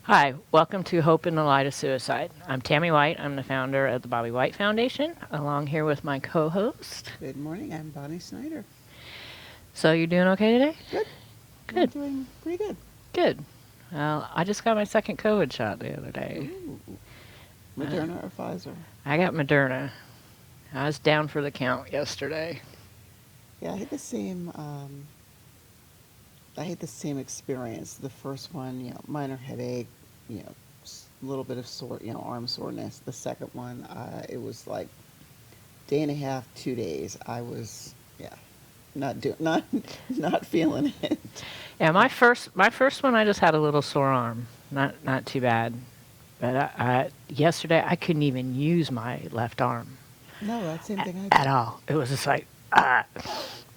Hi, welcome to Hope in the Light of Suicide. I'm Tammy White. I'm the founder of the Bobby White Foundation, along here with my co-host. Good morning. I'm Bonnie Snyder. So you doing okay today? Good. I'm Good, doing pretty good. good. Well, I just got my second COVID shot the other day. Ooh. Uh, Moderna or Pfizer? I got Moderna. I was down for the count yesterday. Yeah, I had the same. I had the same experience. The first one, minor headache, a little bit of arm soreness. The second one, it was like day and a half, 2 days. I was, not not feeling it. Yeah, my first one, I just had a little sore arm. Not too bad. But yesterday, I couldn't even use my left arm No, that same thing I at did. all. It was just like,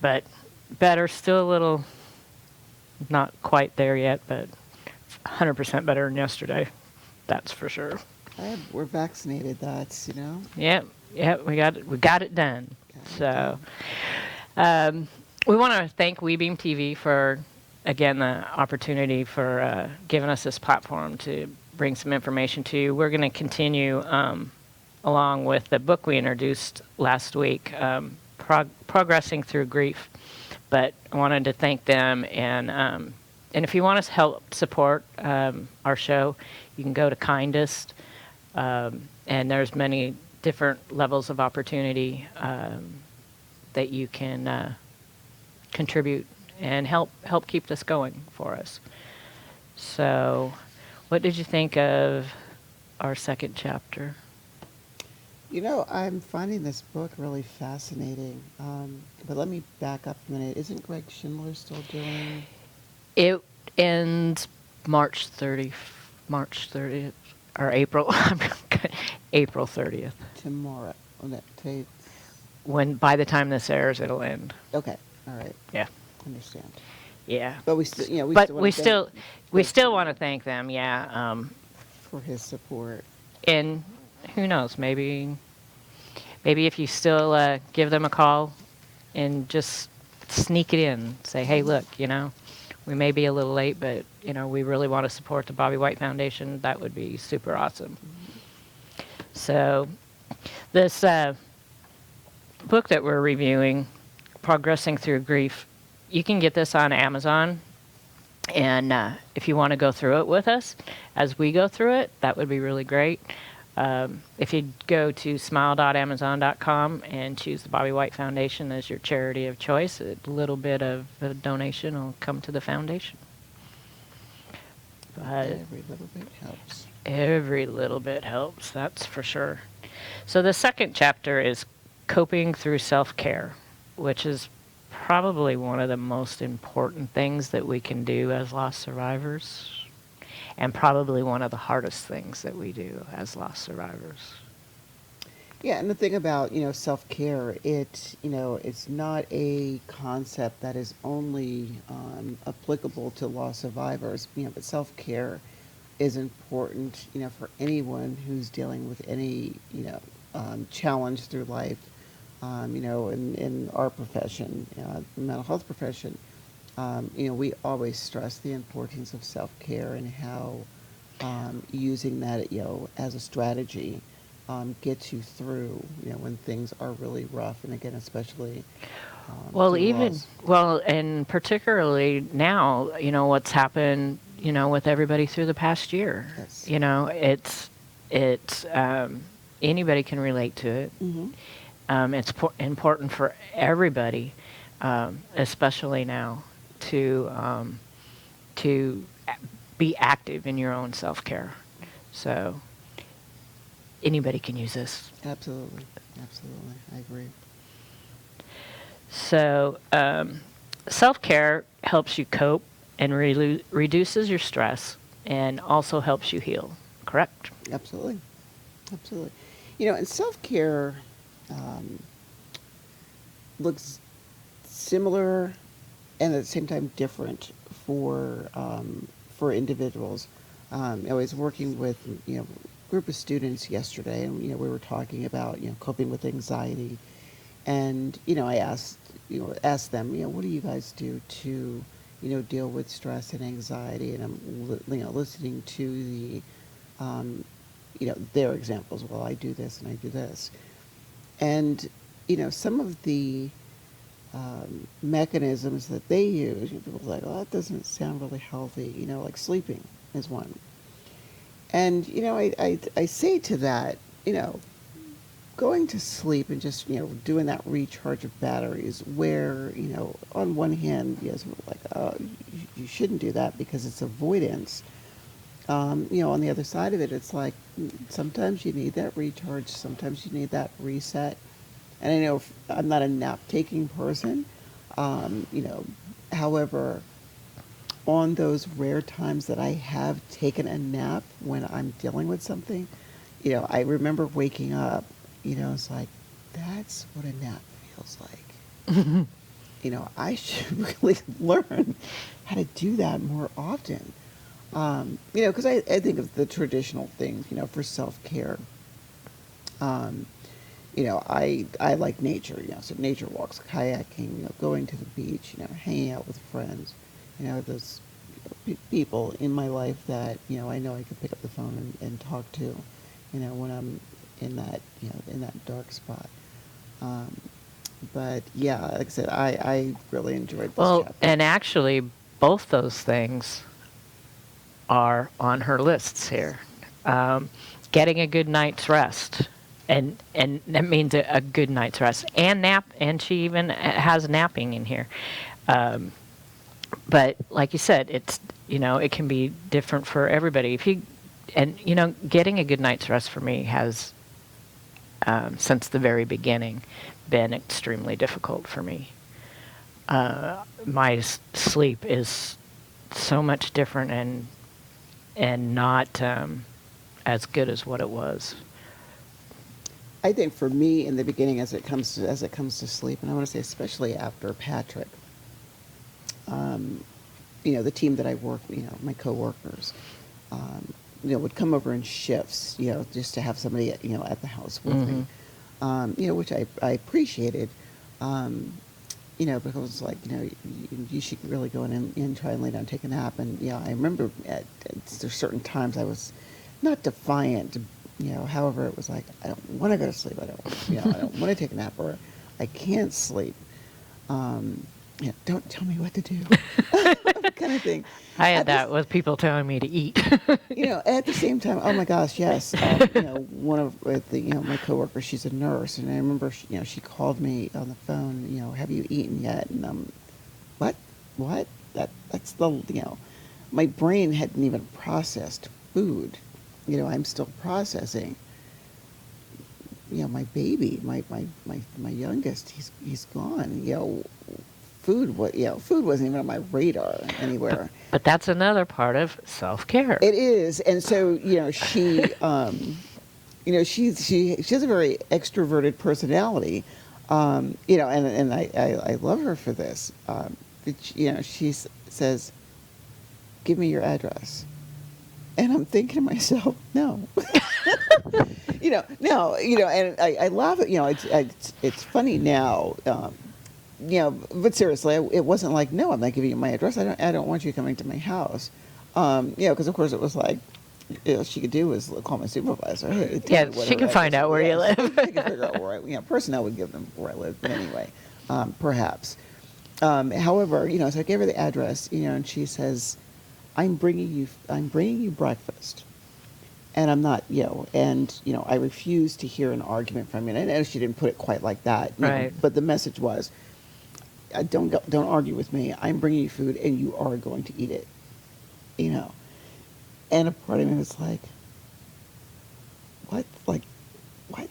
but better, still a little, not quite there yet, but 100% better than yesterday. That's for sure. We're vaccinated. Yep, yep, we got it done. Got it So, done. we want to thank WeBeam TV for, again, the opportunity for giving us this platform to bring some information to you. We're going to continue along with the book we introduced last week, Progressing Through Grief. But I wanted to thank them, and if you want to help support our show, you can go to Kindest, and there's many different levels of opportunity that you can contribute and help keep this going for us. So, what did you think of our second chapter? I'm finding this book really fascinating. But let me back up a minute. Isn't Greg Schindler still doing It ends March 30th, or April, April 30th. tomorrow? Oh, no, today. When by the time this airs, it'll end. Okay, all right, Yeah, understand. yeah. But we still, But want we to still thank we Greg still want to Schindler thank them. Yeah. for his support. And who knows? Maybe if you still give them a call and just sneak it in, say, hey, look, we may be a little late, but we really want to support the Bobby White Foundation. That would be super awesome. So this book that we're reviewing, Progressing Through Grief, you can get this on Amazon. And if you want to go through it with us as we go through it, that would be really great. If you go to smile.amazon.com and choose the Bobby White Foundation as your charity of choice, a little bit of a donation will come to the foundation. But Every little bit helps. every little bit helps, that's for sure. So the second chapter is Coping Through Self-Care, which is probably one of the most important things that we can do as loss survivors, and probably one of the hardest things that we do as loss survivors. Yeah, and the thing about, self-care, it's not a concept that is only applicable to loss survivors, but self-care is important, for anyone who's dealing with any, challenge through life, in our profession, the mental health profession. We always stress the importance of self-care and how using that, as a strategy gets you through, when things are really rough, and again, especially Well, through loss. and particularly now, what's happened, with everybody through the past year. Yes. It's anybody can relate to it. Mm-hmm. It's important for everybody, especially now, to be active in your own self-care. So anybody can use this. Absolutely. Absolutely. I agree. So self-care helps you cope and reduces your stress and also helps you heal, correct? Absolutely. Absolutely. And self-care um, looks similar and at the same time different for individuals. I was working with a group of students yesterday, and we were talking about coping with anxiety, and I asked them, what do you guys do to deal with stress and anxiety, and I'm, listening to their examples. Well, I do this and I do this. And, some of the mechanisms that they use, people are like, oh, that doesn't sound really healthy, like sleeping is one. And, I say to that, going to sleep and just, doing that recharge of batteries where, on one hand, yes, we're like, oh, you shouldn't do that because it's avoidance. On the other side of it, it's like sometimes you need that recharge, sometimes you need that reset. And I know I'm not a nap-taking person, however, on those rare times that I have taken a nap when I'm dealing with something, I remember waking up, it's like, that's what a nap feels like. I should really learn how to do that more often. Because I think of the traditional things, for self-care. I like nature, so nature walks, kayaking, going to the beach, hanging out with friends, those people in my life that, I know I can pick up the phone and talk to, when I'm in that dark spot. But yeah, like I said, I really enjoyed this Well, chapter. and actually, both those things are on her lists here. Getting a good night's rest, and that means a good night's rest, and nap, and she even has napping in here. But like you said, it's it can be different for everybody. Getting a good night's rest for me has since the very beginning been extremely difficult for me. My sleep is so much different and not as good as what it was. I think for me in the beginning, as it comes to sleep, and I want to say especially after Patrick, the team that I work, my coworkers, would come over in shifts, just to have somebody, at the house with me, which I appreciated, because it's like, you should really go in and try and lay down and take a nap. And, I remember there's certain times I was not defiant, however, it was like, I don't want to go to sleep. I don't want to take a nap, or I can't sleep. Don't tell me what to do, kind of thing. I had that with people telling me to eat. At the same time, oh my gosh, yes. One of my coworkers, she's a nurse, and I remember, she called me on the phone. Have you eaten yet? And what? That's my brain hadn't even processed food. I'm still processing. My baby, my youngest, he's gone. Food wasn't even on my radar anywhere. But that's another part of self-care. It is. And so, she she has a very extroverted personality. And I love her for this. She says, "Give me your address." And I'm thinking to myself, no. No, and I laugh at, it's funny now. But seriously, it wasn't like, no, I'm not giving you my address. I don't want you coming to my house. Because of course it was like, she could do was call my supervisor. Hey, Yeah, she can find out where you live. She can figure out where personnel would give them where I live. But anyway, perhaps. However, so I gave her the address, and she says, I'm bringing you breakfast. And I'm not, I refuse to hear an argument from you. And I know she didn't put it quite like that. Right. But the message was, don't argue with me. I'm bringing you food, and you are going to eat it. And a part of me was like, what? Like, what?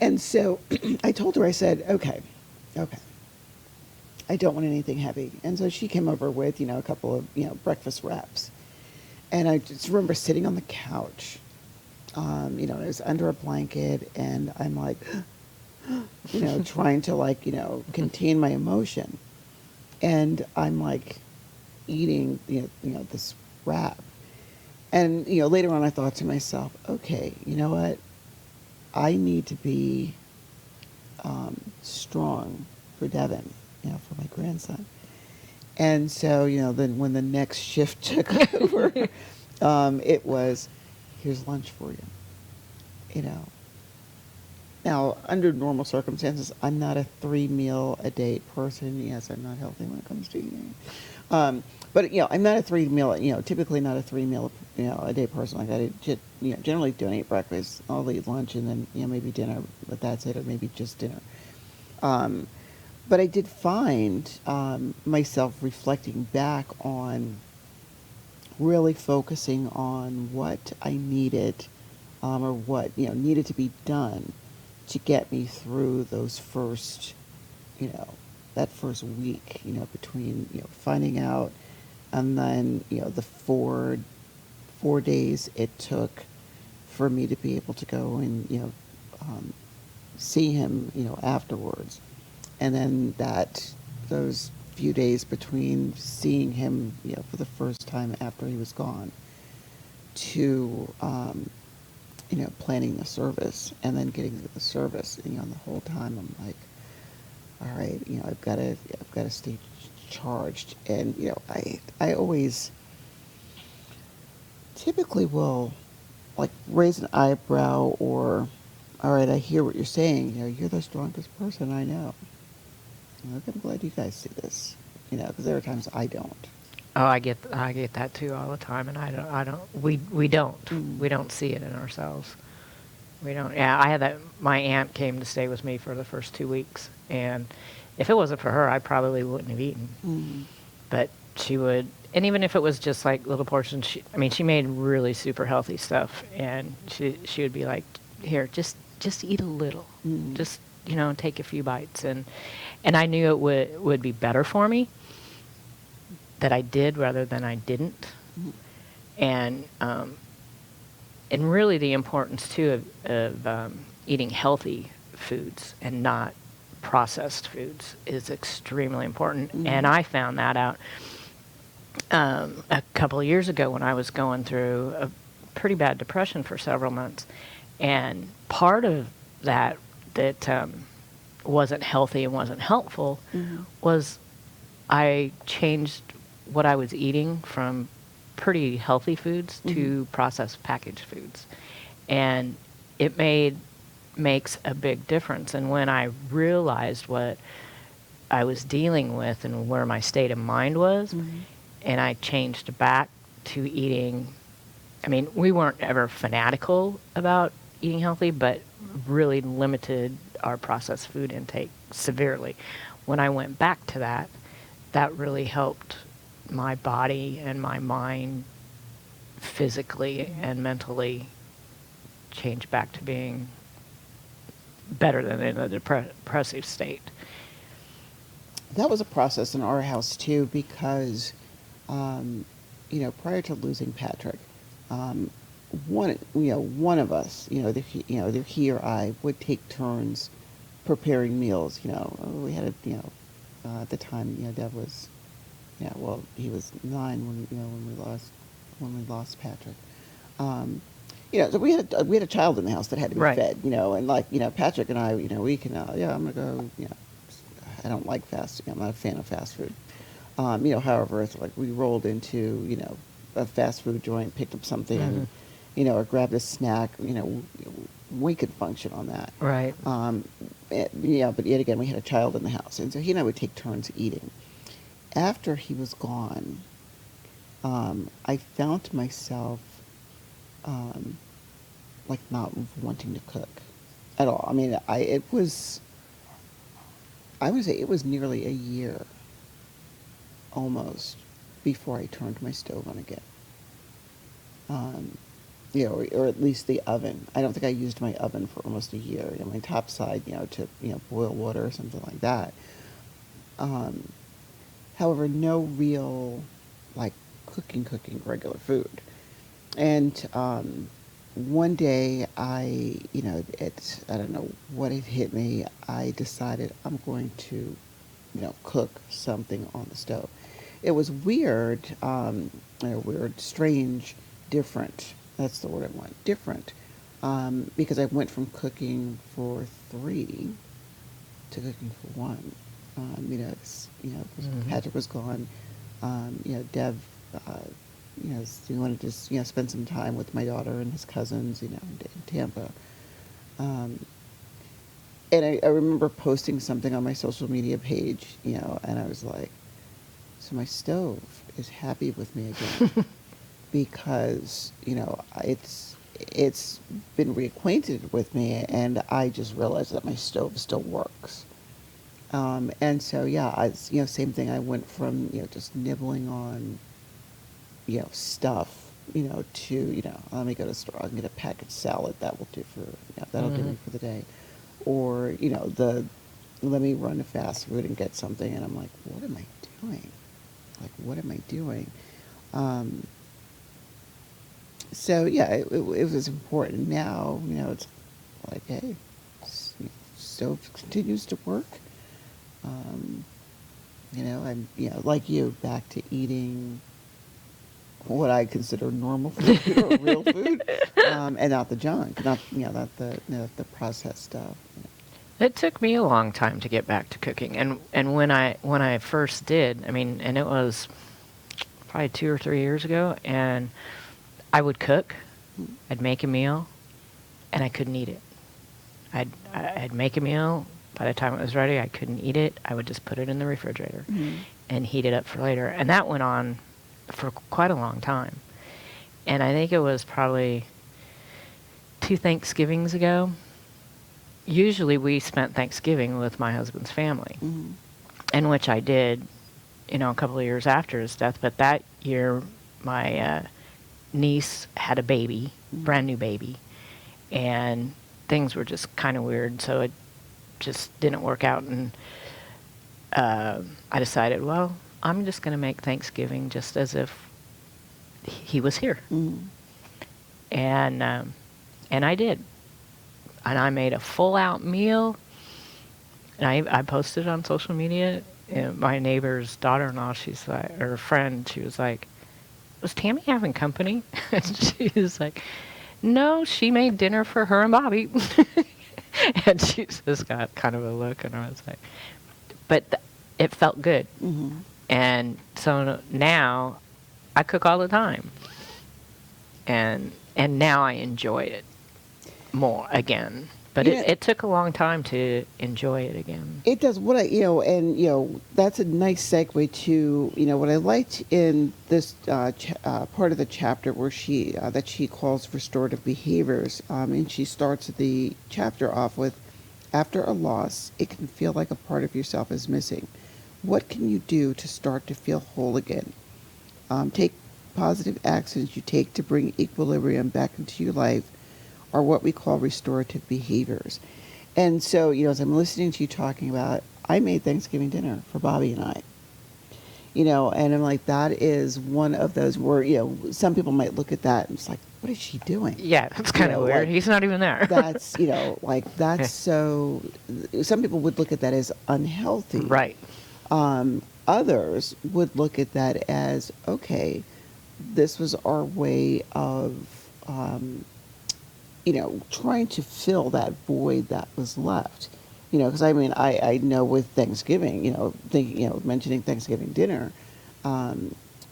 And so I told her, I said, okay. I don't want anything heavy. And so she came over with, a couple of, breakfast wraps. And I just remember sitting on the couch, it was under a blanket, and I'm like, trying to contain my emotion. And I'm like eating, this wrap. And, later on I thought to myself, okay, you know what? I need to be strong for Devin, for my grandson. And so, then when the next shift took over, it was, here's lunch for you. You know. Now, under normal circumstances, I'm not a 3 meal a day person. Yes, I'm not healthy when it comes to eating. But I'm not a 3 meal. Typically not a 3 meal a day person. Like I generally don't eat breakfast. I'll eat lunch and then maybe dinner, but that's it, or maybe just dinner. Um, but I did find myself reflecting back on really focusing on what I needed, or what needed to be done to get me through those first, that first week, between finding out, and then the four days it took for me to be able to go and um, see him afterwards, and then those few days between seeing him for the first time after he was gone to planning the service and then getting to the service. The whole time I'm like, all right, I've got to stay charged. And I always typically will like raise an eyebrow, or, all right, I hear what you're saying. You're the strongest person I know. I'm glad you guys see this. Because there are times I don't. Oh, I get that too all the time, and we don't Mm. we don't see it in ourselves. We don't. Yeah, I had that. My aunt came to stay with me for the first 2 weeks, and if it wasn't for her, I probably wouldn't have eaten. Mm. But she would, and even if it was just like little portions, she made really super healthy stuff, and she would be like, here, just eat a little, Mm. just take a few bites, and I knew it would be better for me that I did rather than I didn't, Mm. and really the importance too of eating healthy foods and not processed foods is extremely important. Mm. And I found that out a couple of years ago when I was going through a pretty bad depression for several months, and part of that wasn't healthy and wasn't helpful Mm. was I changed what I was eating from pretty healthy foods to processed packaged foods, and it makes a big difference. And when I realized what I was dealing with and where my state of mind was, Mm. and I changed back to eating, we weren't ever fanatical about eating healthy, but really limited our processed food intake severely. When I went back to that, that really helped my body and my mind physically and mentally change back to being better than in a depressive state. That was a process in our house too, because, prior to losing Patrick, one of us, either he or I would take turns preparing meals. We had at the time, Deb was, well, he was 9 when we lost Patrick. So we had a child in the house that had to be Right. fed, and like, Patrick and I, we can, I'm gonna go, I don't like fast, I'm not a fan of fast food. However, it's like we rolled into, a fast food joint, picked up something, or grabbed a snack, we could function on that. Right. But yet again, we had a child in the house, and so he and I would take turns eating. After he was gone, I found myself, like not wanting to cook at all. I would say it was nearly a year almost before I turned my stove on again. Or at least the oven. I don't think I used my oven for almost a year. My top side, to boil water or something like that. However, no real like cooking regular food. And one day I don't know what it hit me. I decided I'm going to, cook something on the stove. It was weird, strange, different. That's the word I want. Different. Because I went from cooking for 3 to cooking for 1. Patrick was gone. Dev, wanted to just, spend some time with my daughter and his cousins, in Tampa. And I remember posting something on my social media page, and I was like, so my stove is happy with me again because, it's been reacquainted with me, and I just realized that my stove still works. And so, same thing. I went from, just nibbling on, stuff, to, let me go to the store and get a packaged salad. That will do for, that'll do me for the day. Or, let me run to fast food and get something. And I'm like, what am I doing? Like, what am I doing? It was important. Now, it's like, hey, stove continues to work. I'm, like you, back to eating what I consider normal food or real food, and not the junk, not the processed stuff. It took me a long time to get back to cooking, and when I first did, and it was probably 2 or 3 years ago, and I would cook, I'd make a meal, and I couldn't eat it. I'd make a meal. By the time it was ready, I couldn't eat it. I would just put it in the refrigerator and heat it up for later, and that went on for quite a long time. And I think it was probably 2 Thanksgivings ago. Usually we spent Thanksgiving with my husband's family, and which I did, a couple of years after his death. But that year, my niece had a baby, brand new baby, and things were just kind of weird, so it just didn't work out. And I decided, well, I'm just going to make Thanksgiving just as if he was here. And I did. And I made a full-out meal, and I posted it on social media. And my neighbor's daughter-in-law, she's like, or friend, she was like, was Tammy having company? And she was like, no, she made dinner for her and Bobby. And she just got kind of a look, and I was like, but it felt good. And so now I cook all the time, and now I enjoy it more again. But it took a long time to enjoy it again. It does. What that's a nice segue to, what I liked in this part of the chapter where that she calls restorative behaviors. And she starts the chapter off with, after a loss, it can feel like a part of yourself is missing. What can you do to start to feel whole again? Take positive actions you take to bring equilibrium back into your life are what we call restorative behaviors. And so, as I'm listening to you talking about, I made Thanksgiving dinner for Bobby and I. And I'm like, that is one of those where, some people might look at that and it's like, what is she doing? Yeah, that's kind of weird. Like, he's not even there. That's, that's so, some people would look at that as unhealthy. Right. Others would look at that as, okay, this was our way of, trying to fill that void that was left. Because I know with Thanksgiving, mentioning Thanksgiving dinner,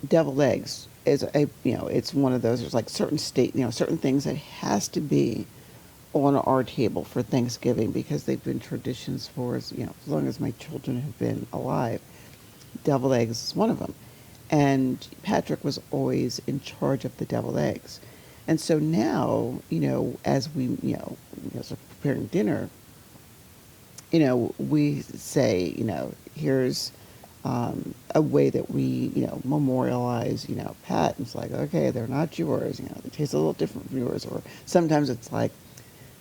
deviled eggs is it's one of those. There's like certain certain things that has to be on our table for Thanksgiving because they've been traditions for as long as my children have been alive. Deviled eggs is one of them, and Patrick was always in charge of the deviled eggs. And so now, as we, as we're preparing dinner, we say, here's a way that we, memorialize, Pat. And it's like, okay, they're not yours. They taste a little different from yours. Or sometimes it's like,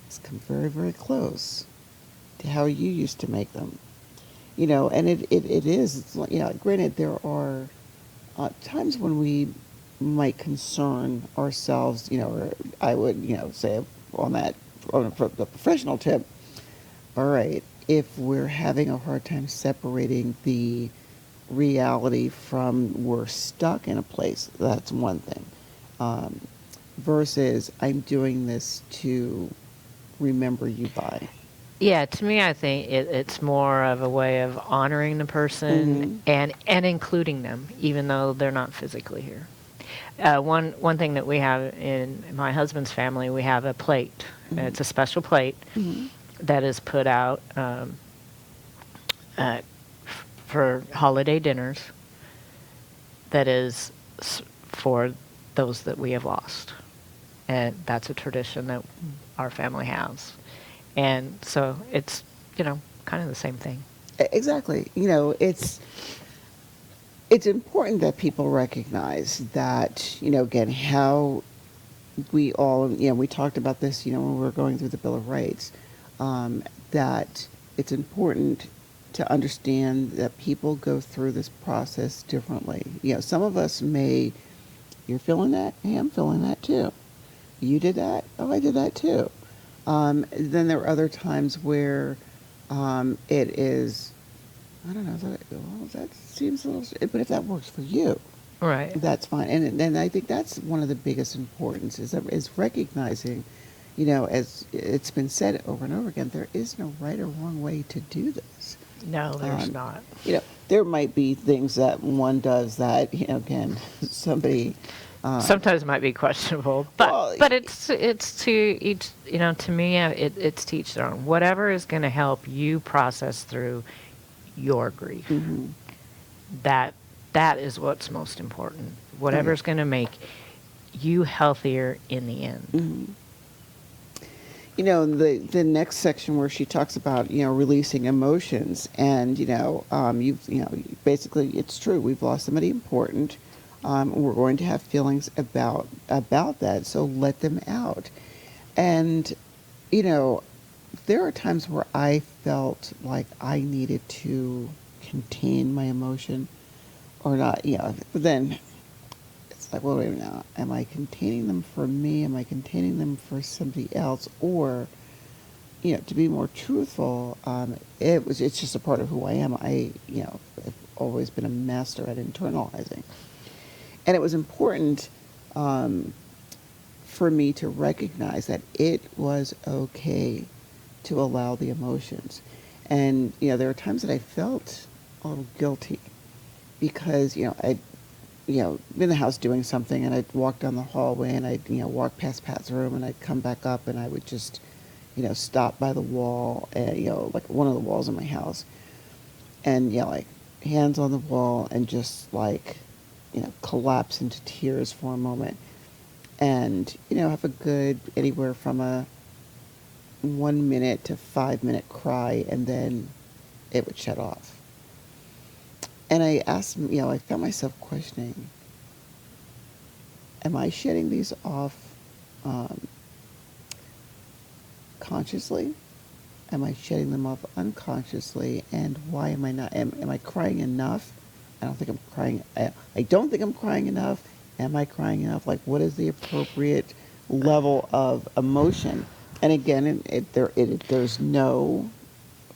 it's come very, very close to how you used to make them. And it is, it's like, granted, there are times when we might concern ourselves, or I would, say on the professional tip, all right, if we're having a hard time separating the reality from we're stuck in a place, that's one thing, versus I'm doing this to remember you by. Yeah, to me, I think it's more of a way of honoring the person and including them, even though they're not physically here. One thing that we have in my husband's family, we have a plate. It's a special plate that is put out for holiday dinners. That is for those that we have lost, and that's a tradition that our family has. And so it's, kind of the same thing. Exactly. It's important that people recognize that, again, how we all, we talked about this, when we were going through the Bill of Rights, that it's important to understand that people go through this process differently. Some of us you're feeling that? Hey, I'm feeling that too. You did that? Oh, I did that too. Then there are other times where it is, I don't know, that seems a little, but if that works for you, Right. that's fine. And I think that's one of the biggest importance is recognizing, as it's been said over and over again, there is no right or wrong way to do this. No, there's not. There might be things that one does that, again, somebody. Sometimes it might be questionable, but it's to each, to me, it's to each their own. Whatever is going to help you process through your grief. That is what's most important. Whatever's going to make you healthier in the end. The next section where she talks about, releasing emotions, and, basically it's true. We've lost somebody important. We're going to have feelings about that, so let them out. And, there are times where I felt like I needed to contain my emotion or not, but then it's like, well, wait a minute now. Am I containing them for me? Am I containing them for somebody else? Or, to be more truthful, it's just a part of who I am. I've always been a master at internalizing. And it was important for me to recognize that it was okay to allow the emotions. And, there were times that I felt a little guilty because, I'd, been in the house doing something, and I'd walk down the hallway, and I'd, walk past Pat's room, and I'd come back up, and I would just, stop by the wall, like one of the walls in my house, and, like hands on the wall, and just like, collapse into tears for a moment, and, have a good anywhere from a 1 minute to 5 minute cry, and then it would shut off. And I asked him, I found myself questioning, am I shedding these off consciously? Am I shedding them off unconsciously? And why am I not? Am I crying enough? I don't think I'm crying. I don't think I'm crying enough. Am I crying enough? Like, what is the appropriate level of emotion? And again, there's no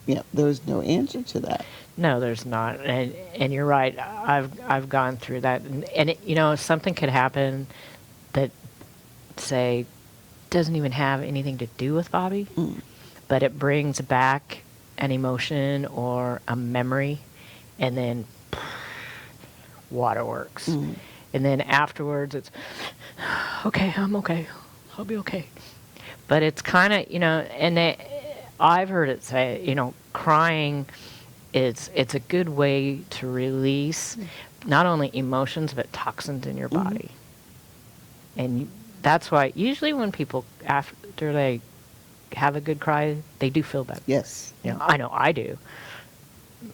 answer to that. No, there's not, and you're right. I've gone through that, and something could happen that, say, doesn't even have anything to do with Bobby, but it brings back an emotion or a memory, and then waterworks, and then afterwards it's okay. I'm okay. I'll be okay. But it's kind of and I've heard it say crying. It's a good way to release not only emotions but toxins in your body. And that's why usually when people, after they have a good cry, they do feel better. Yes. I know I do.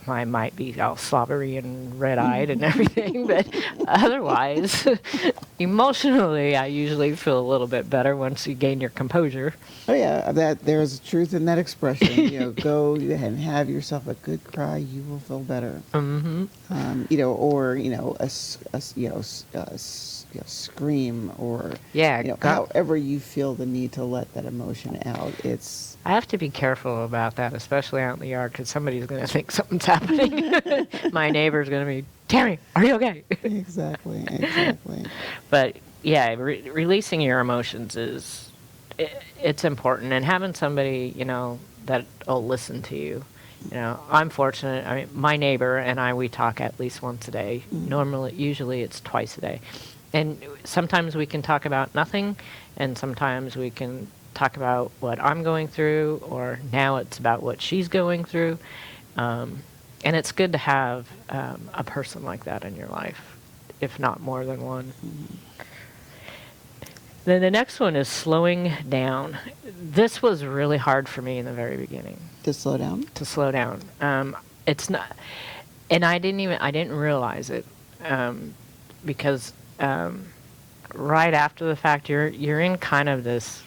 I might be all slobbery and red-eyed and everything, but otherwise, emotionally, I usually feel a little bit better once you gain your composure. Oh yeah, there's truth in that expression. Go ahead and have yourself a good cry. You will feel better. Or a scream, or however you feel the need to let that emotion out. I have to be careful about that, especially out in the yard, because somebody's going to think something's happening. My neighbor's going to be, Tammy, are you okay? Exactly. But yeah, releasing your emotions it's important, and having somebody that'll listen to you. You know, I'm fortunate. I mean, my neighbor and I, we talk at least once a day. Usually it's twice a day. And sometimes we can talk about nothing, and sometimes we can talk about what I'm going through, or now it's about what she's going through. And it's good to have a person like that in your life, if not more than one. Then the next one is slowing down. This was really hard for me in the very beginning. To slow down? To slow down. It's not, and I didn't realize it, because right after the fact, you're in kind of this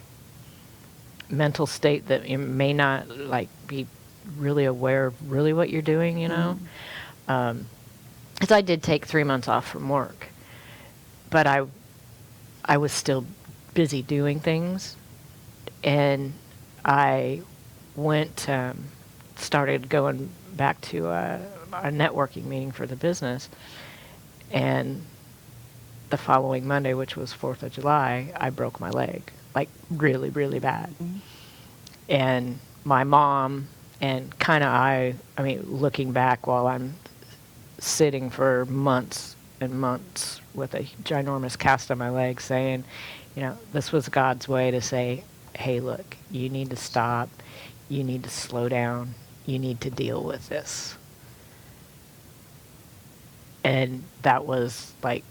mental state that you may not like be really aware of really what you're doing, you know. Because I did take 3 months off from work, but I was still busy doing things, and I went, started going back to a networking meeting for the business, and the following Monday, which was 4th of July, I broke my leg, like really, really bad. And my mom and kind of I mean, looking back while I'm sitting for months and months with a ginormous cast on my leg saying, you know, this was God's way to say, hey, look, you need to stop. You need to slow down. You need to deal with this. And that was like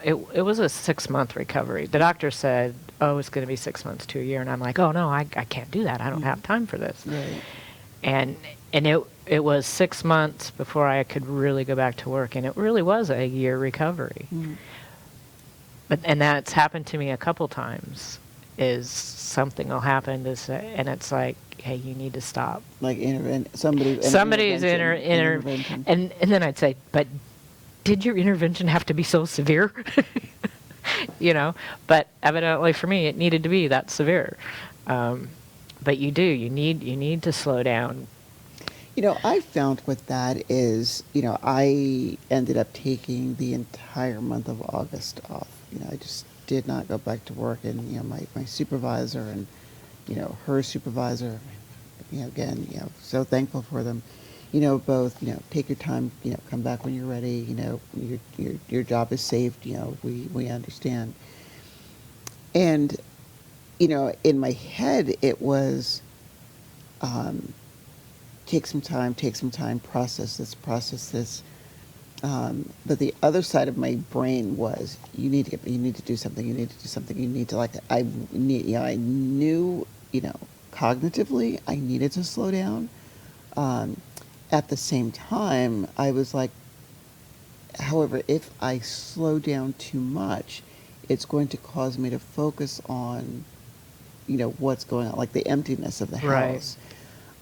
it was a 6-month recovery. The doctor said, oh, it's going to be 6 months to a year. And I'm like, oh, no, I can't do that. I don't have time for this. Right. And it was 6 months before I could really go back to work. And it really was a year recovery. And that's happened to me a couple times, is something will happen to say, and it's like, hey, you need to stop. Like somebody's intervention. And then I'd say, but did your intervention have to be so severe? You know, but evidently for me, it needed to be that severe. But you need to slow down. You know, I found with that is, you know, I ended up taking the entire month of August off. You know, I just did not go back to work, and, you know, my supervisor and, you know, her supervisor, you know, again, you know, so thankful for them. You know, both, you know, take your time, you know, come back when you're ready, you know, your job is safe, you know, we understand. And, you know, in my head, it was, take some time, process this. But the other side of my brain was, you need to do something, you need to, like, I knew, you know, cognitively, I needed to slow down. At the same time, I was like, however, if I slow down too much, it's going to cause me to focus on, you know, what's going on, like the emptiness of the house.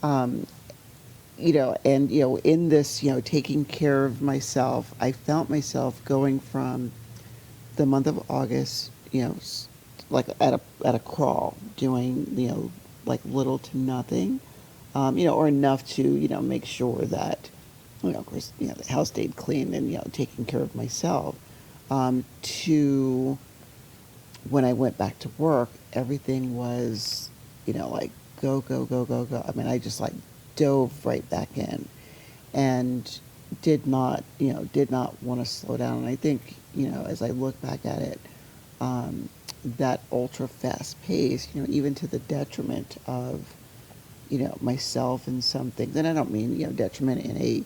Right. You know, and, you know, in this, you know, taking care of myself, I found myself going from the month of August, you know, like at a crawl, doing, you know, like little to nothing. You know, or enough to, you know, make sure that, you know, of course, you know, the house stayed clean and, you know, taking care of myself, to when I went back to work, everything was, you know, like go. I mean, I just like dove right back in and did not want to slow down. And I think, you know, as I look back at it, that ultra fast pace, you know, even to the detriment of, you know, myself and some things, and I don't mean, you know, detriment in a,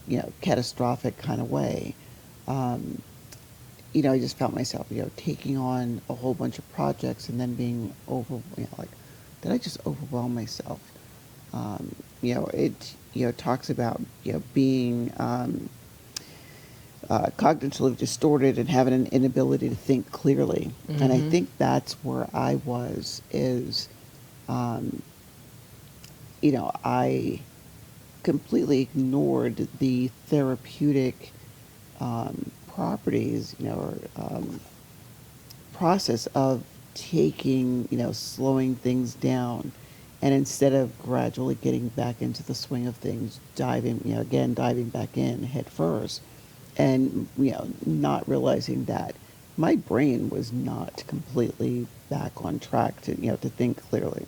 you know, catastrophic kind of way. You know, I just found myself, you know, taking on a whole bunch of projects and then being like, did I just overwhelm myself? You know, it, you know, talks about, you know, being cognitively distorted and having an inability to think clearly. Mm-hmm. And I think that's where I was, is, you know, I completely ignored the therapeutic properties, you know, or process of taking, you know, slowing things down. And instead of gradually getting back into the swing of things, diving back in head first, and, you know, not realizing that my brain was not completely back on track to, you know, to think clearly.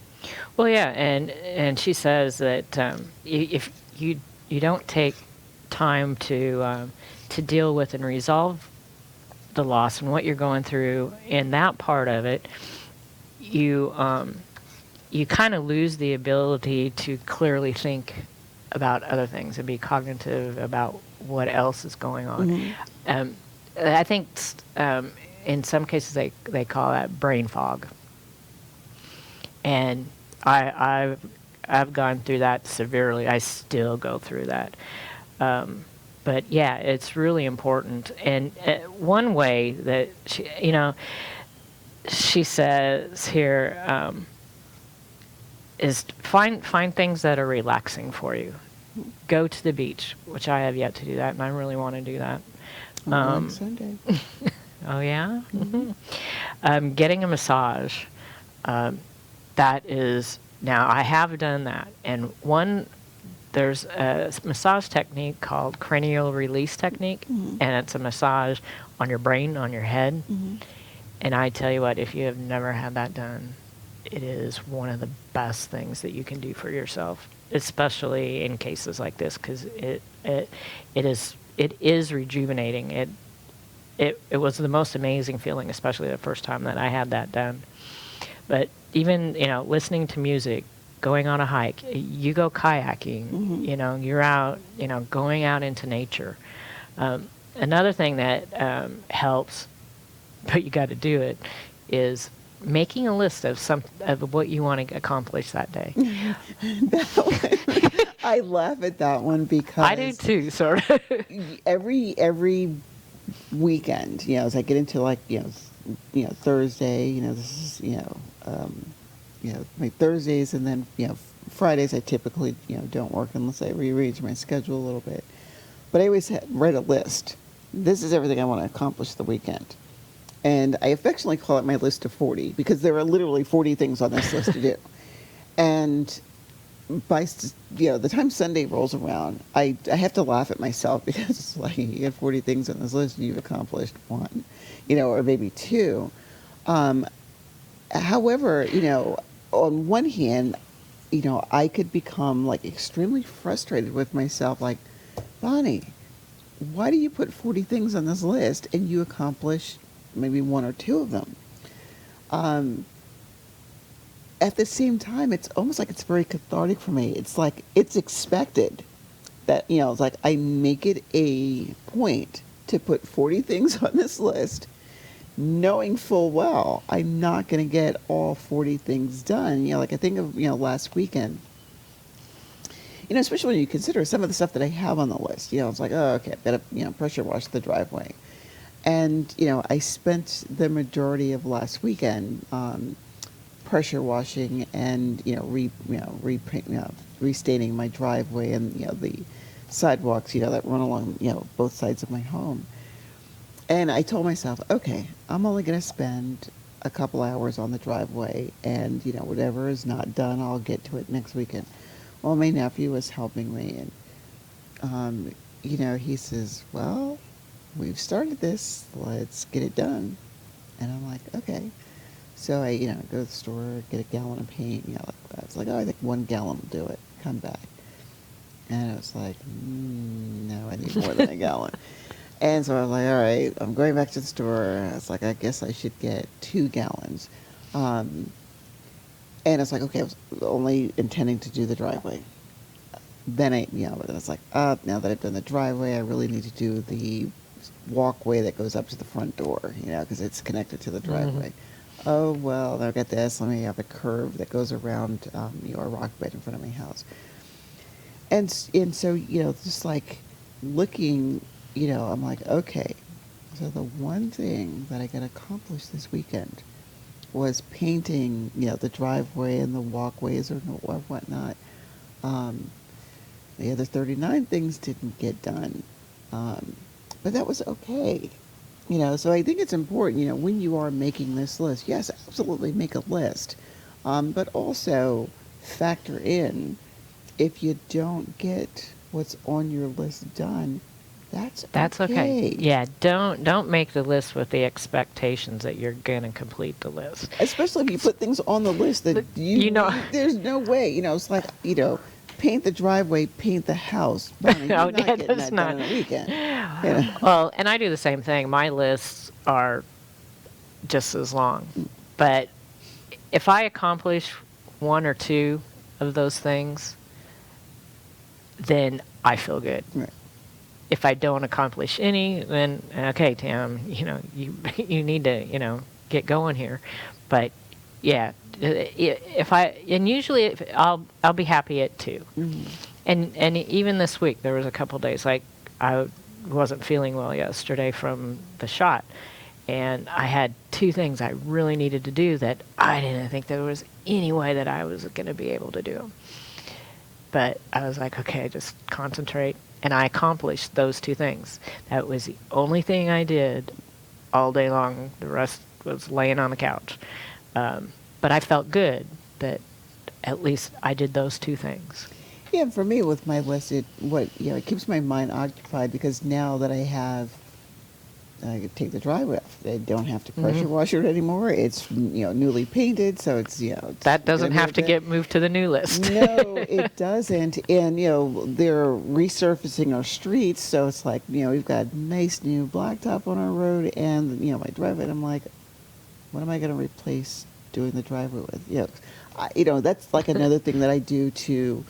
Well, yeah, and she says that if you don't take time to deal with and resolve the loss and what you're going through in that part of it, you kind of lose the ability to clearly think about other things and be cognitive about what else is going on. Um, I think in some cases they call that brain fog, and I've gone through that severely. I still go through that. But yeah, it's really important. And one way that she says here is find things that are relaxing for you. Go to the beach, which I have yet to do that, and I really want to do that. On Sunday. Oh yeah. Getting a massage. That is now I have done that, and there's a massage technique called cranial release technique, and it's a massage on your brain, on your head. And I tell you what, if you have never had that done, it is one of the best things that you can do for yourself, especially in cases like this, because it is rejuvenating. It was the most amazing feeling, especially the first time that I had that done. But even listening to music, going on a hike, you go kayaking, you're out, going out into nature. Another thing that helps, but you got to do it, is making a list of what you want to accomplish that day. I laugh at that one because I do too, sort of. every weekend, as I get into Thursday, this is my Thursdays, and then Fridays I typically don't work unless I rearrange my schedule a little bit. But I always write a list. This is everything I want to accomplish the weekend. And I affectionately call it my list of 40 because there are literally 40 things on this list to do. And by the time Sunday rolls around, I have to laugh at myself because it's like you have 40 things on this list and you've accomplished one, or maybe two. However, on one hand, I could become extremely frustrated with myself, like, Bonnie, why do you put 40 things on this list and you accomplish maybe one or two of them? At the same time, it's almost like it's very cathartic for me. It's like it's expected that, it's like I make it a point to put 40 things on this list, knowing full well I'm not going to get all 40 things done. I think of, last weekend, especially when you consider some of the stuff that I have on the list. It's like, oh, okay, I've got to, pressure wash the driveway. And, I spent the majority of last weekend pressure washing and, restaining my driveway and, the sidewalks, that run along, both sides of my home. And I told myself, okay, I'm only going to spend a couple hours on the driveway, and, whatever is not done, I'll get to it next weekend. Well, my nephew was helping me, and, he says, well, we've started this, let's get it done. And I'm like, okay. So I, go to the store, get a gallon of paint, I was like, oh, I think 1 gallon will do it. Come back. And I was like, no, I need more than a gallon. And so I was like, all right, I'm going back to the store. I was like, I guess I should get 2 gallons. And it's like, okay, I was only intending to do the driveway. Then I was like, now that I've done the driveway, I really need to do the walkway that goes up to the front door, because it's connected to the driveway. Oh, well, I've got this. Let me have a curve that goes around a rock bed in front of my house. And so, just like looking, I'm like, okay, so the one thing that I got accomplished this weekend was painting, the driveway and the walkways or whatnot. The other 39 things didn't get done. But that was okay. So I think it's important, when you are making this list, yes, absolutely make a list. But also factor in, if you don't get what's on your list done, That's okay. okay. Yeah, don't make the list with the expectations that you're going to complete the list. Especially if you put things on the list that You know, there's no way. It's like, paint the driveway, paint the house. Bonnie, you're oh, not yeah, getting that's that done not. in a weekend. You know? Well, and I do the same thing. My lists are just as long. But if I accomplish one or two of those things, then I feel good. Right. If I don't accomplish any, then okay, Tam, you need to get going here. But yeah, if I and usually I'll be happy at 2. Mm-hmm. And even this week there was a couple days like I wasn't feeling well yesterday from the shot, and I had 2 things I really needed to do that I didn't think there was any way that I was going to be able to do them. But I was like, okay, just concentrate. And I accomplished those 2 things. That was the only thing I did all day long. The rest was laying on the couch. But I felt good that at least I did those 2 things. Yeah, and for me with my list, it keeps my mind occupied because now that I could take the driveway off. I don't have to pressure wash it anymore. It's newly painted, so it's that doesn't have to get moved to the new list. No, it doesn't. And they're resurfacing our streets, so it's like we've got nice new blacktop on our road, and my driveway. And I'm like, what am I going to replace doing the driveway with? That's like another thing that I do to,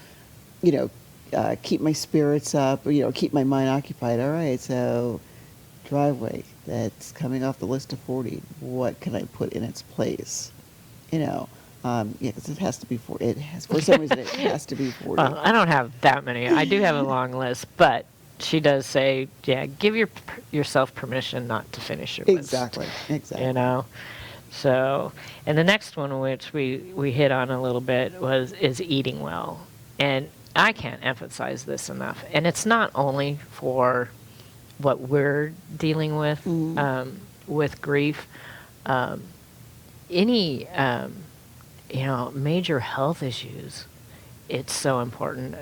keep my spirits up. Keep my mind occupied. All right, so driveway that's coming off the list of 40. What can I put in its place? Because it has to be 40. For some reason it has to be 40. Well, I don't have that many. I do have a long list, but she does say, give yourself permission not to finish your list. Exactly. So, and the next one, which we hit on a little bit, is eating well. And I can't emphasize this enough. And it's not only for what we're dealing with, with grief. Any, major health issues, it's so important.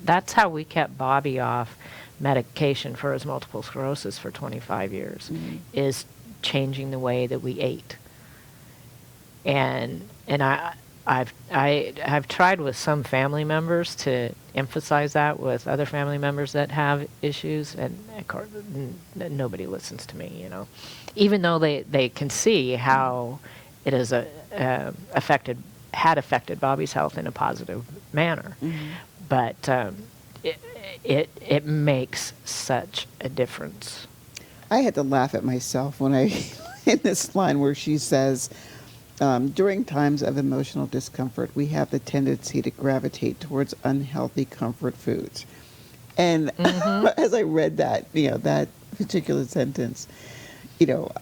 That's how we kept Bobby off medication for his multiple sclerosis for 25 years, is changing the way that we ate. And I've tried with some family members to emphasize that with other family members that have issues, and of course nobody listens to me, even though they can see how it has affected Bobby's health in a positive manner. But it makes such a difference. I had to laugh at myself when in this line where she says, during times of emotional discomfort, we have the tendency to gravitate towards unhealthy comfort foods. And as I read that, that particular sentence,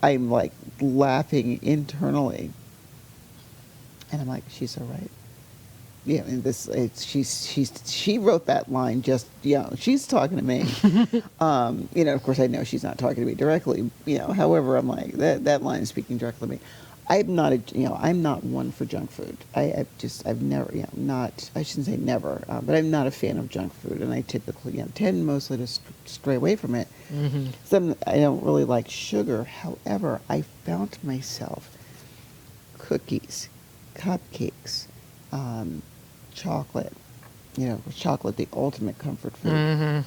I'm like laughing internally. And I'm like, she's so right. Yeah, and she wrote that line just, she's talking to me. Of course I know she's not talking to me directly, however, I'm like, that line is speaking directly to me. I'm not I'm not one for junk food. I've never, I shouldn't say never, but I'm not a fan of junk food, and I typically, tend mostly to stray away from it. So I don't really like sugar. However, I found myself cookies, cupcakes, chocolate, chocolate, the ultimate comfort food.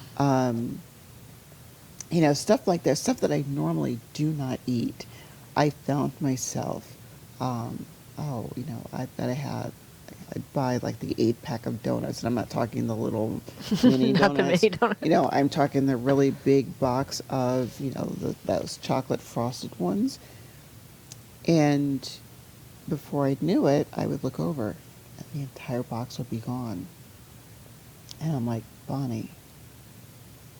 Stuff like that, stuff that I normally do not eat. I found myself, I'd buy like the 8-pack of donuts, and I'm not talking the little mini Not donuts. the mini donuts. I'm talking the really big box of, those chocolate frosted ones. And before I knew it, I would look over, and the entire box would be gone. And I'm like, Bonnie,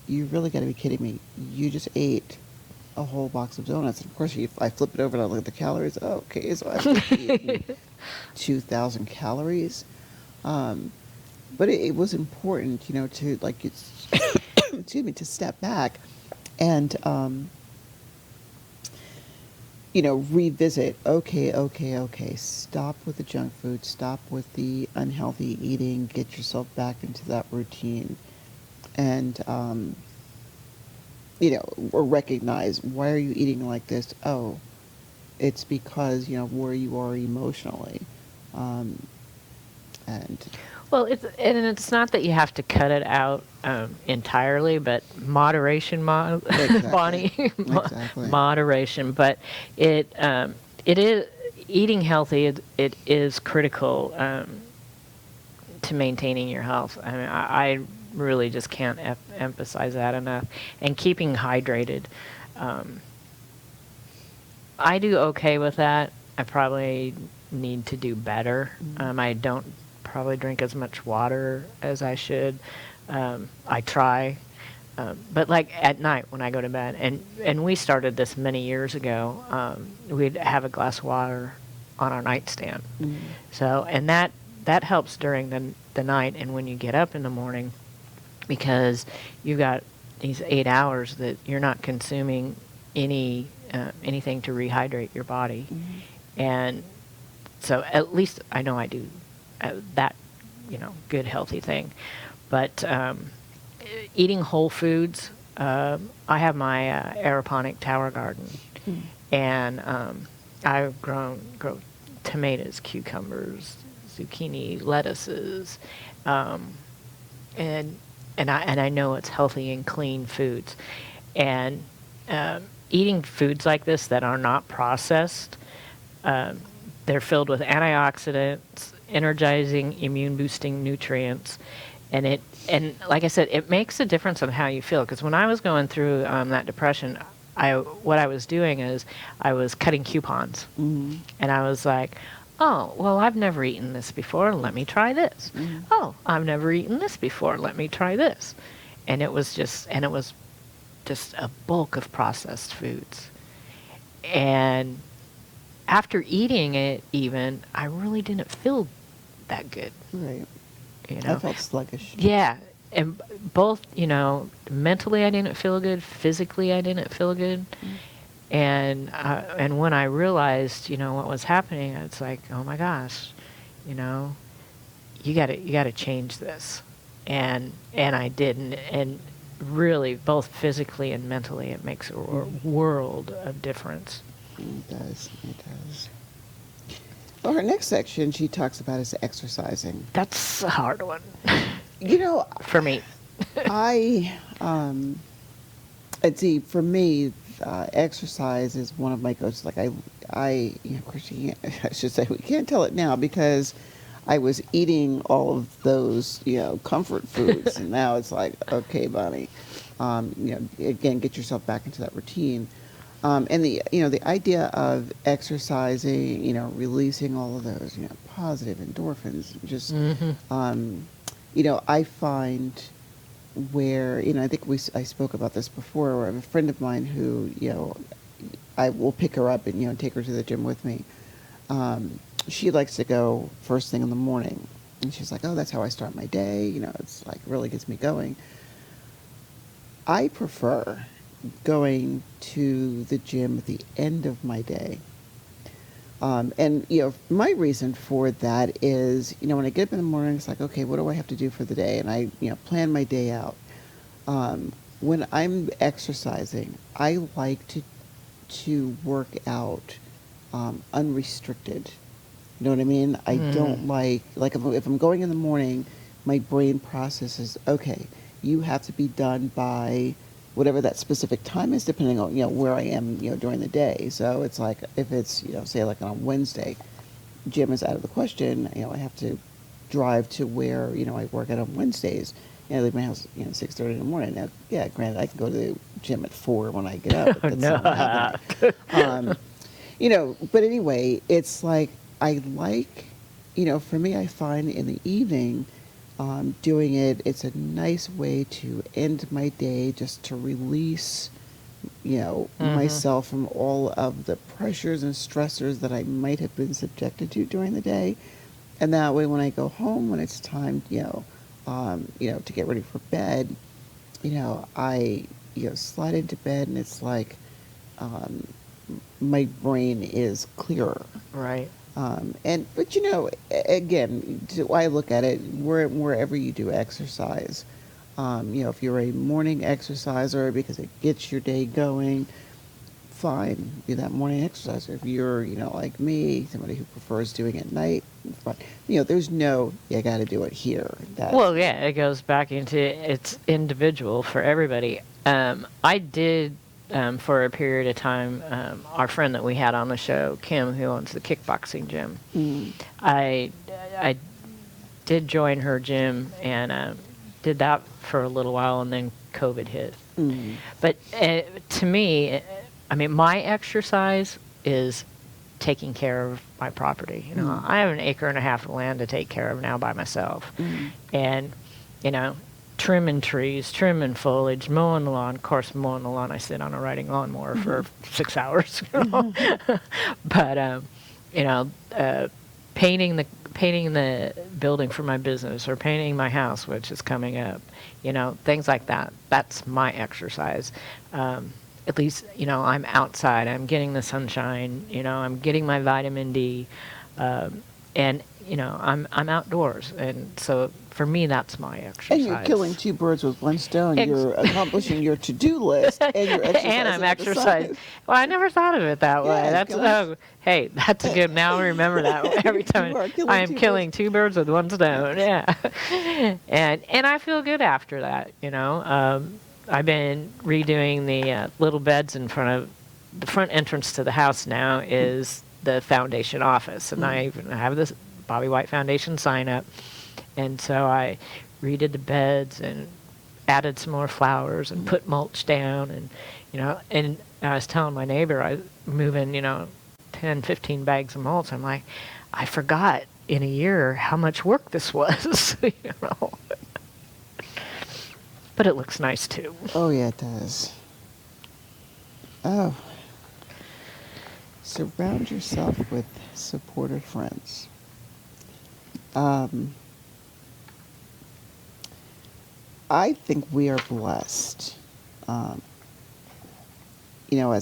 you really got to be kidding me. You just ate a whole box of donuts. And of course, I flip it over and I look at the calories. Okay, so I've eaten 2,000 calories. But it was important, to excuse me, to step back and, revisit. Okay. Stop with the junk food. Stop with the unhealthy eating. Get yourself back into that routine. And, or recognize, why are you eating like this? Oh, it's because, where you are emotionally. Um, and Well, it's not that you have to cut it out entirely, but moderation, exactly, Bonnie, exactly. moderation. But it is eating healthy. It is critical to maintaining your health. I mean, I really just can't emphasize that enough. And keeping hydrated. Um, I do okay with that. I probably need to do better. I don't probably drink as much water as I should. I try. But like at night when I go to bed, and we started this many years ago, we'd have a glass of water on our nightstand. Mm. So, and that helps during the night and when you get up in the morning, because you've got these 8 hours that you're not consuming anything to rehydrate your body. And so at least I know I do that, good healthy thing. But eating whole foods, I have my aeroponic tower garden, and I've grow tomatoes, cucumbers, zucchini, lettuces, and I know it's healthy and clean foods, and eating foods like this that are not processed, they're filled with antioxidants, energizing, immune boosting nutrients, and like I said, it makes a difference on how you feel. Because when I was going through that depression, what I was doing is I was cutting coupons, and I was like, oh, well, I've never eaten this before. Let me try this. Oh, I've never eaten this before. Let me try this. And it was just a bulk of processed foods. And after eating it, even, I really didn't feel that good. Right. You I know? felt sluggish. Yeah. And both, mentally I didn't feel good. Physically I didn't feel good. And when I realized, what was happening, it's like, oh my gosh, you gotta change this. And I did. And really, both physically and mentally, it makes a world of difference. It does. It does. Well, her next section she talks about is exercising. That's a hard one You know, for me. I and see, for me, exercise is one of my goals. Like of course, I should say we can't tell it now because I was eating all of those, comfort foods, and now it's like, okay, Bonnie, again, get yourself back into that routine. And the idea of exercising, releasing all of those, positive endorphins, just, I find where, I think I spoke about this before, where I have a friend of mine who, I will pick her up and, take her to the gym with me. She likes to go first thing in the morning. And she's like, oh, that's how I start my day. It's like really gets me going. I prefer going to the gym at the end of my day. And, my reason for that is, when I get up in the morning, it's like, okay, what do I have to do for the day? And I, plan my day out. When I'm exercising, I like to work out unrestricted. You know what I mean? I don't like if I'm going in the morning, my brain processes, okay, you have to be done by whatever that specific time is, depending on, where I am, during the day. So it's like, if it's, say like on Wednesday, gym is out of the question, I have to drive to where, I work out on Wednesdays. I leave my house, 6:30 in the morning. Now, yeah, granted, I can go to the gym at 4 when I get up, but that's not happening. But anyway, it's like, I like, for me, I find in the evening, doing it, it's a nice way to end my day, just to release, myself from all of the pressures and stressors that I might have been subjected to during the day. And that way, when I go home, when it's time, to get ready for bed, I, slide into bed and it's like, my brain is clearer. Right. But again, I look at it, wherever you do exercise, If you're a morning exerciser because it gets your day going, fine, do that morning exercise. If you're, like me, somebody who prefers doing it at night, fine. There's no, you got to do it here. Well, yeah, it goes back into it's individual for everybody. I did, for a period of time, our friend that we had on the show, Kim, who owns the kickboxing gym, I did join her gym and did that for a little while, and then COVID hit. But to me, I mean, my exercise is taking care of my property. I have an acre and a half of land to take care of now by myself. And, trimming trees, trimming foliage, mowing the lawn. Of course, mowing the lawn, I sit on a riding lawnmower for 6 hours. But, painting the building for my business or painting my house, which is coming up, things like that. That's my exercise. At least, I'm outside. I'm getting the sunshine. I'm getting my vitamin D, and I'm outdoors. And so for me, that's my exercise. And you're killing two birds with one stone. You're accomplishing your to-do list, and you're exercising. And I'm exercising. Well, I never thought of it that way. Hey, that's a good. Now I remember that every time. I am killing two birds with one stone. Yeah, and I feel good after that. I've been redoing the little beds in front of the front entrance to the house. Now is the foundation office, and I even have this Bobby White Foundation sign up, and so I redid the beds and added some more flowers and put mulch down, and and I was telling my neighbor I was moving 10, 15 bags of mulch. I'm like, I forgot in a year how much work this was. But it looks nice too. Oh, yeah, it does. Oh. Surround yourself with supportive friends. I think we are blessed, as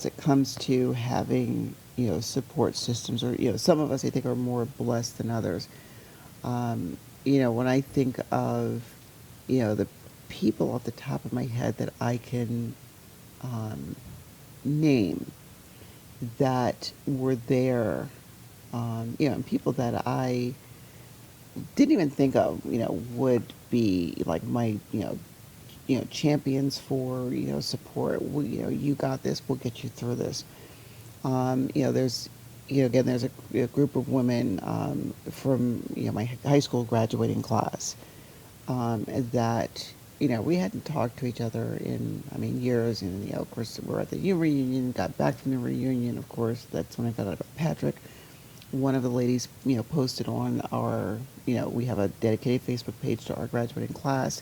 it comes to having, support systems, or, some of us I think are more blessed than others. When I think of, the people off the top of my head that I can name that were there, and people that I didn't even think of, would be like my, champions for, support. You got this. We'll get you through this. There's, again, there's a group of women from, my high school graduating class that, we hadn't talked to each other in, years. And, of course, we're at the reunion, got back from the reunion. Of course, that's when I found out about Patrick. One of the ladies, posted on our, we have a dedicated Facebook page to our graduating class.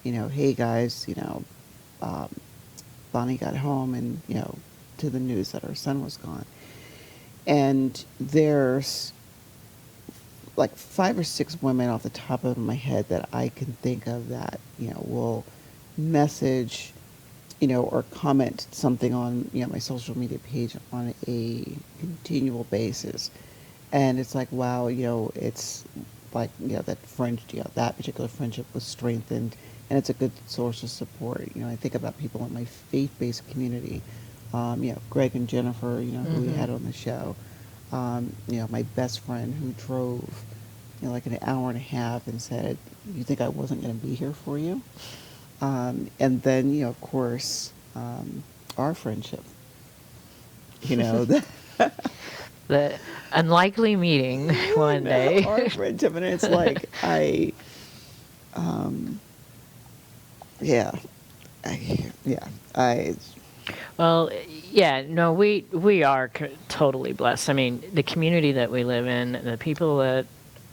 Hey guys, Bonnie got home and, to the news that her son was gone. And there's like 5 or 6 women off the top of my head that I can think of that, will message, or comment something on, my social media page on a continual basis. And it's like, wow, it's like, that friend, that particular friendship was strengthened, and it's a good source of support. I think about people in my faith-based community, Greg and Jennifer, who we had on the show. My best friend who drove, like an hour and a half and said, you think I wasn't going to be here for you? And then, of course, our friendship, The unlikely meeting one day. Our friendship, and it's like, Well, yeah, no, we are totally blessed. The community that we live in, the people that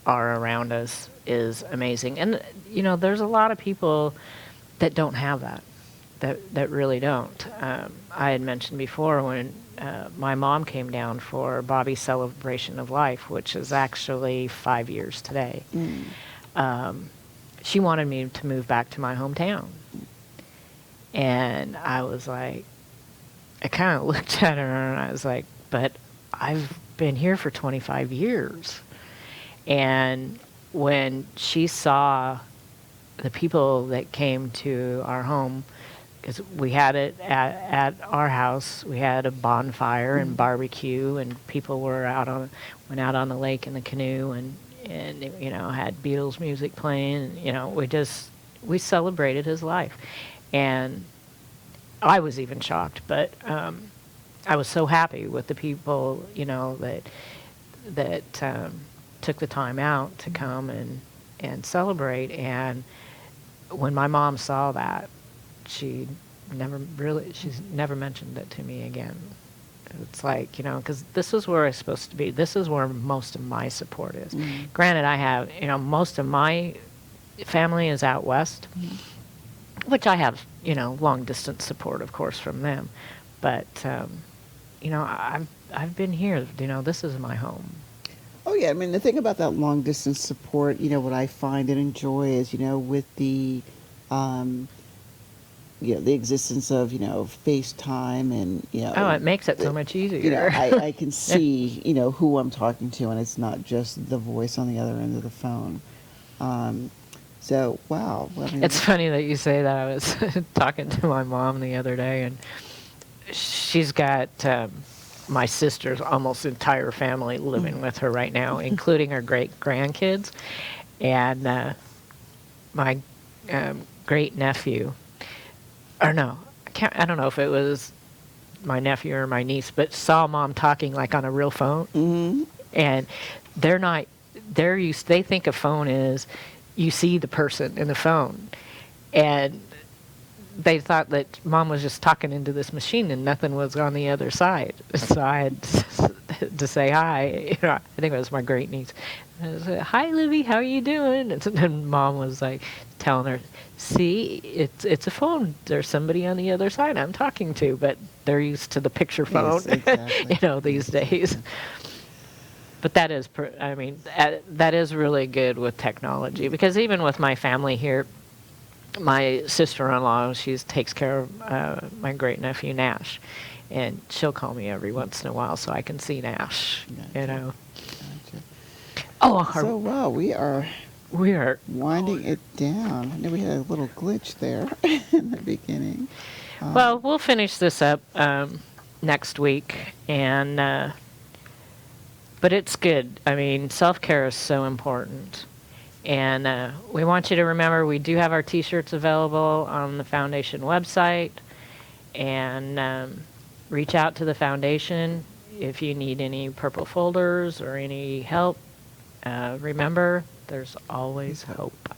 are around us is amazing. And, there's a lot of people that don't have that really don't. I had mentioned before when my mom came down for Bobby's celebration of life, which is actually 5 years today. She wanted me to move back to my hometown. And I was like, I kind of looked at her and I was like, but I've been here for 25 years. And when she saw the people that came to our home, because we had it at our house. We had a bonfire and barbecue, and people went out on the lake in the canoe, and had Beatles music playing. We celebrated his life, and I was even shocked, but I was so happy with the people, that took the time out to come and celebrate. And when my mom saw that, she's never mentioned it to me again. It's like, because this is where it's supposed to be. This is where most of my support is. Granted, I have, most of my family is out west, which I have, long distance support, of course, from them. But, I've been here. This is my home. Oh yeah, I mean the thing about that long distance support, what I find and enjoy is, with the existence of, FaceTime and, Oh, it makes it so much easier. I can see, who I'm talking to, and it's not just the voice on the other end of the phone. So, wow. Well, I mean, It's funny that you say that. I was talking to my mom the other day, and she's got my sister's almost entire family living with her right now, including her great-grandkids. And my great-nephew, or no, I don't know if it was my nephew or my niece, but saw Mom talking like on a real phone. And they think a phone is, you see the person in the phone. And they thought that Mom was just talking into this machine and nothing was on the other side. So I had to say hi. I think it was my great niece. I said, "Hi, Livy, how are you doing?" And then Mom was like telling her, "See, it's a phone. There's somebody on the other side I'm talking to," but they're used to the picture phone, Yes, exactly. these days. But that is, that is really good with technology, because even with my family here, my sister-in-law, she takes care of my great-nephew Nash, and she'll call me every once in a while so I can see Nash, Gotcha. Oh, So, wow, we are winding it down. I know we had a little glitch there in the beginning. Well, we'll finish this up next week, and but it's good. I mean, self-care is so important. And we want you to remember, we do have our T-shirts available on the Foundation website. And reach out to the Foundation if you need any purple folders or any help. Remember, there's always hope.